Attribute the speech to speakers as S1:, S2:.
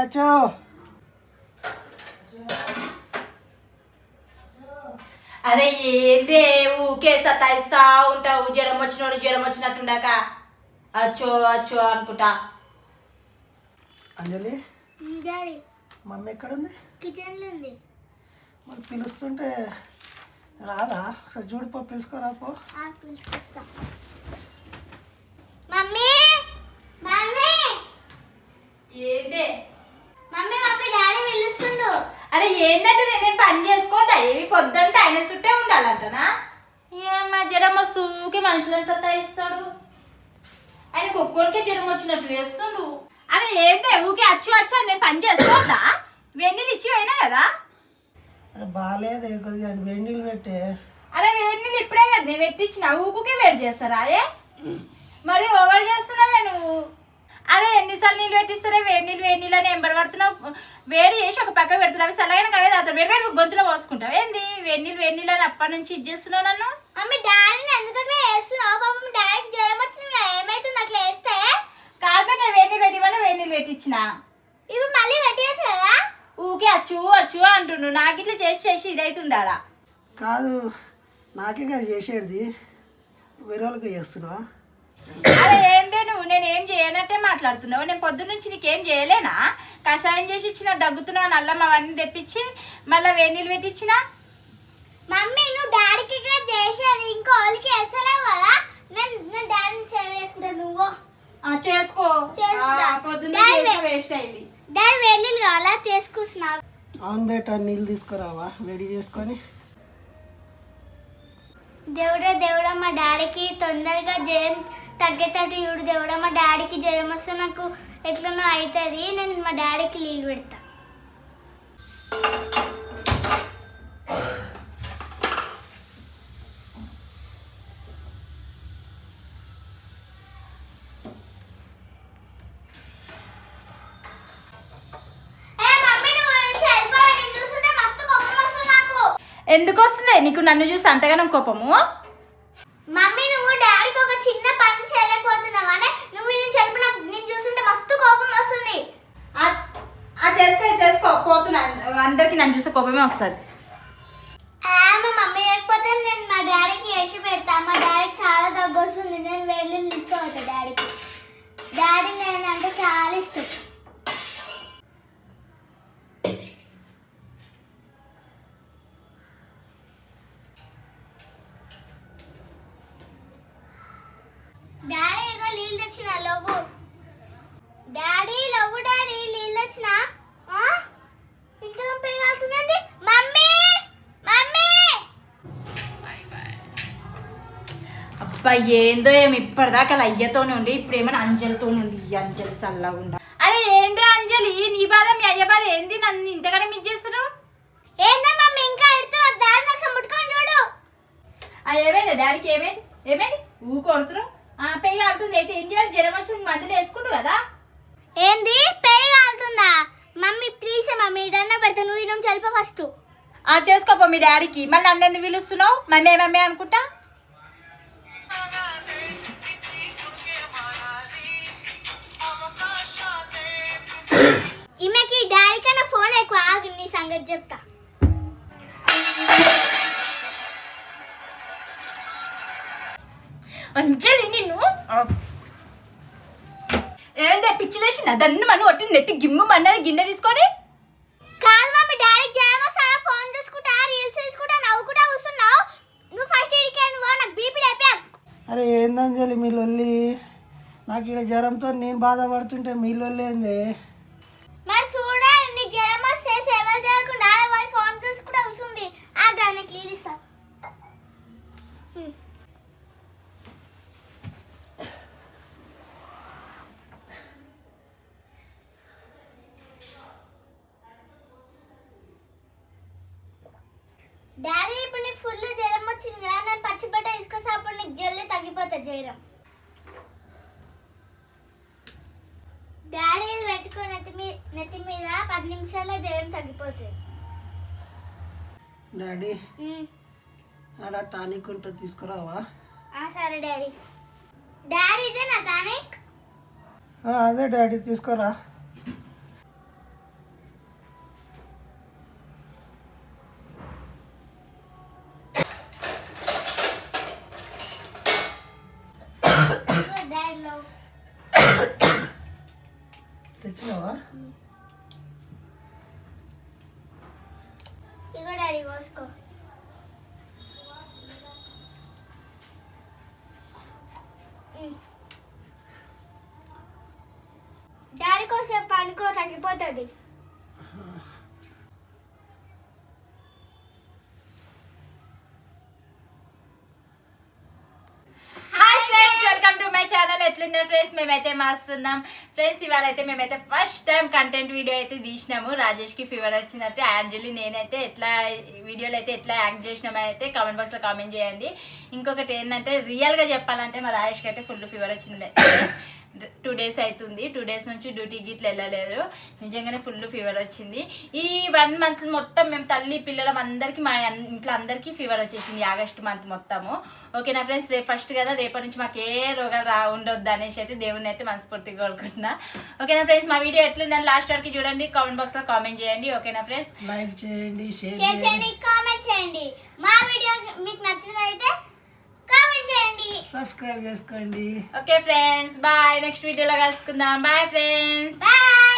S1: అచ్చో
S2: అరే ఏందే ఊకే సతాయిస్తా ఉంటావు, జ్వరం వచ్చినట్టుండక అచ్చో అచ్చో అనుకుంటా.
S1: అంజలి
S3: డాడీ
S1: మమ్మీ ఎక్కడుంది?
S3: కిచెన్లో ఉంది.
S1: మరి పిలుస్తుంటే రాదా? ఒకసారి చూడిపో, పిలుచుకోరా పో.
S3: పిలుచుకొస్తా. మమ్మీ మమ్మీ
S2: ఏందే
S3: మమ్మీ మమ్మీ డాడీ పిలుస్తుండు.
S2: అరే ఏంటంటే నేను పని చేసుకోదా? ఏమి పొద్దుంటే ఆయన చుట్టే ఉండాలంటనా? ఏమ్మా జ్వరం వస్తూకే మనుషులను సతాయిస్తాడు. ఆయన కుక్కోనికే జ్వరం వచ్చినట్టు వేస్తుండు. అరే ఏందే ఊకే అచ్చు అచ్చు అని నేను పని చేసుకోవద్దా? వెన్నీళ్ళు ఇచ్చి పోయినా కదా.
S1: అరే బాగాలేదు కొద్దిగా వేడి నీళ్ళు పెట్టే.
S2: అరే వెన్నీళ్ళు ఇప్పుడే కదా నేను పెట్టించిన, ఊకే వేడి చేస్తారా? అదే మరి ఓవర్ చేస్తున్నావే నువ్వు. అరే ఎన్నిసార్లు నీళ్ళు పెట్టిస్తారే? వేడి నీళ్ళు అని ఎంబడి పడుతున్నావు. వేడి చేసి ఒక పక్క పెడుతున్నావు, అవి చల్లగానే అవే తాగుతావు. వేడి వేడి గొంతులో పోసుకుంటావు. ఏంది వేడి నీళ్ళు అని అప్పటి నుంచి ఇది చేస్తున్నావు నన్ను?
S3: మమ్మీ డాడీని ఎందుకు అట్లా వేస్తున్నావు? పాపం డాడీకి జ్వరం వచ్చింది, ఏమైతుంది అట్లా వేస్తే?
S2: కాదు నేను వేడి నీళ్ళు పెట్టించిన.
S3: ఇప్పుడు మళ్ళీ పెట్టేయచ్చు కదా.
S2: ఊకే అచ్చు అచ్చు అంటుండు. నాకు ఇట్లా చేసి ఇదవుతుంది ఆడ.
S1: కాదు నాకే కదా చేసేది, వేరే వాళ్ళకి చేస్తున్నావా?
S2: అరే ఏందే నువ్వు? నేను ఏం చేయనట్టే మాట్లాడుతున్నావు. నేను పొద్దున్న నుంచి నీకేం చేయలేనా? కషాయం చేసి ఇచ్చిన, దగ్గుతున్నావు అని అల్లం అవన్నీ తెప్పించి మళ్ళీ వేడి నీళ్ళు పెట్టించిన.
S3: మమ్మీ నువ్వు డాడీకి కూడా చేసేది, ఇంకో వాళ్ళకి వేస్తలేవు కదా. నేను డాడీని సేవ్ చేసుకుంటాను. నువ్వు
S2: చేసుకో.
S3: చేసుకుంటా.
S2: పొద్దున్న వేస్ట్ అయింది.
S3: డాడీ వెళ్ళి కావాలా చేసుకుంటున్నావు?
S1: అవును బేట, నీళ్ళు తీసుకురావా వేడి చేసుకొని.
S3: దేవుడా మా డాడీకి తొందరగా జ్వరం తగ్గేటట్టు చూడు దేవుడా. మా డాడీకి జ్వరం వస్తే నాకు ఎట్లనో అవుతుంది. నేను మా డాడీకి నీళ్ళు పెడతా.
S2: ఎందుకు వస్తుంది నీకు నన్ను చూసి అంతగానో కోపము?
S3: మమ్మీ నువ్వు డాడీకి ఒక చిన్న పని చేయలేకపోతున్నావా? నువ్వు నేను చూస్తుంటే మస్తు కోపం వస్తుంది.
S2: చేసుకో పోతున్నా. అందరికి నన్ను చూసే కోపమే వస్తుంది.
S3: మా మమ్మీ లేకపోతే నేను మా డాడీకి వేసి పెడతా. మా డాడీకి చాలా దగ్గు వస్తుంది. నేను వెళ్ళి తీసుకోవద్దా డాడీకి? డాడీ నేను అంటే చాలా ఇష్టం. డాడీ ఇగో నీళ్ళు తెచ్చిన. లవ్వు డాడీ, లవ్వు డాడీ, నీళ్ళు తెచ్చిన. ఇంత పెరిగాల్తుందండి. మమ్మీ మమ్మీ
S2: అబ్బా ఏందో ఏమి ఇప్పటిదాకా అయ్యతోనే ఉండి ఇప్పుడు ఏమైనా అంజలితో ఉండి. అంజలి చల్లగా ఉండ. అరే ఏంటి అంజలి నీ బాధ మీ అయ్య బాధ ఏంది? నన్ను ఇంతగానే మిస్ చేస్తారు.
S3: ఏందా మమ్మీ ఇంకా ఎడుతున్నావు? డాడీ నాకు ముట్టుకొని చూడు.
S2: ఏమైంది డాడీకి? ఏమైంది ఊ కొడుతున్నావు? పెయ్యి ఆడుతుంది. అయితే ఏం చేయాలి? జ్వరం వచ్చింది, మందులు వేసుకుంటు కదా.
S3: ఏంది పెయ్యి కాలుతుందా? మమ్మీ ప్లీజ్ మమ్మీ దండం పెడతా. నువ్వు ఈ నుంచి వెళ్ళిపో ఫస్ట్.
S2: చేసుకోపో మీ డాడీకి. మళ్ళీ నన్ను ఎందుకు పిలుస్తున్నావు? మమ్మీ అనుకుంటా.
S3: ఈమెకి డాడీ కన్నా ఫోన్ ఎక్కువ. ఆగు నీ సంగతి చెప్తా.
S2: అంజలి నిన్ను ఏందే పిచ్చిలేసిందా? దాన్ని మనం ఒట్టి నెత్తి గిమ్ము అన్నది గిన్నె తీసుకొని.
S3: కాదు మమ్మీ డాడీ జ్వరం వస్తాడా? ఫోన్ చూసుకుంటా, రీల్స్ చూసుకుంటా, నవ్వుకుంటా కూర్చున్నావు. నువ్వు ఫస్ట్ ఇడికి నాకు బీపీ లేపా.
S1: అరే ఏందంజలి మీ లొల్లి? నాకు ఇక్కడ జ్వరంతో నేను బాధపడుతుంటే మీ లొల్లి ఏంది?
S3: మరి చూడా నీకు జ్వరం వస్తే సేవలు చేయకుండా వాళ్ళు ఫోన్ చూసుకుంటా కూర్చుంది. ఆ దానికి నీళ్ళు ఇస్తా. డాడీ ఇప్పుడు నీకు ఫుల్ జ్వరం వచ్చింది కదా. నేను పచ్చిబట్ట తీసుకొస్తే అప్పుడు నీకు జల్లి తగ్గిపోతుంది జ్వరం. డాడీ ఇది పెట్టుకో నెత్తి మీద 10 నిమిషాల్లో జ్వరం తగ్గిపోతుంది.
S1: డాడీ ఆడ టానిక్ ఉంటుంది తీసుకురావా?
S3: సరే డాడీ. డాడీ ఇదే నా టానిక్.
S1: అదే డాడీ తీసుకురా. తెచ్చినావా?
S3: ఇగో డాడీ పోసుకో. డాడీ కోసం పండుకో తగ్గిపోతుంది.
S2: Welcome to my channel. ఎట్లున్నారు ఫ్రెండ్స్? మేమైతే మస్తున్నాం ఫ్రెండ్స్. ఇవాళ అయితే మేమైతే ఫస్ట్ టైం కంటెంట్ వీడియో అయితే తీసినాము. రాజేష్కి ఫీవర్ వచ్చినట్టు అంజలి నేనైతే ఎట్లా వీడియోలో అయితే ఎట్లా యాక్ట్ చేసినామని అయితే కామెంట్ బాక్స్లో కామెంట్ చేయండి. ఇంకొకటి ఏంటంటే రియల్గా చెప్పాలంటే మా రాజేష్కి అయితే ఫుల్ ఫీవర్ వచ్చింది. 2 days అవుతుంది. 2 days నుంచి డ్యూటీకి ఇట్లా వెళ్ళలేదు. నిజంగానే ఫుల్ ఫీవర్ వచ్చింది. ఈ 1 month మొత్తం మేము తల్లి పిల్లలం అందరికీ మా ఇంట్లో అందరికీ ఫీవర్ వచ్చేసింది ఆగస్ట్ మంత్ మొత్తము. ఓకేనా ఫ్రెండ్స్? రేపు ఫస్ట్ కదా, రేపటి నుంచి మాకు ఏ రోగాలు ఉండొద్దు అనేసి అయితే దేవుడిని అయితే మనస్ఫూర్తిగా కోరుకుంటున్నా. ఓకేనా ఫ్రెండ్స్? మా వీడియో ఎట్లుందని లాస్ట్ వరకు చూడండి, కామెంట్ బాక్స్ లో కామెంట్ చేయండి. ఓకేనా ఫ్రెండ్స్?
S1: లైక్ చేయండి, షేర్
S3: షేర్ చేయండి, కామెంట్ చేయండి. మా వీడియో మీకు నచ్చినట్లయితే కామెంట్ చేయండి,
S1: సబ్స్క్రైబ్ చేసుకోండి.
S2: Okay friends, bye. నెక్స్ట్ వీడియోలో కలుసుకుందాం. Bye friends.
S3: బాయ్.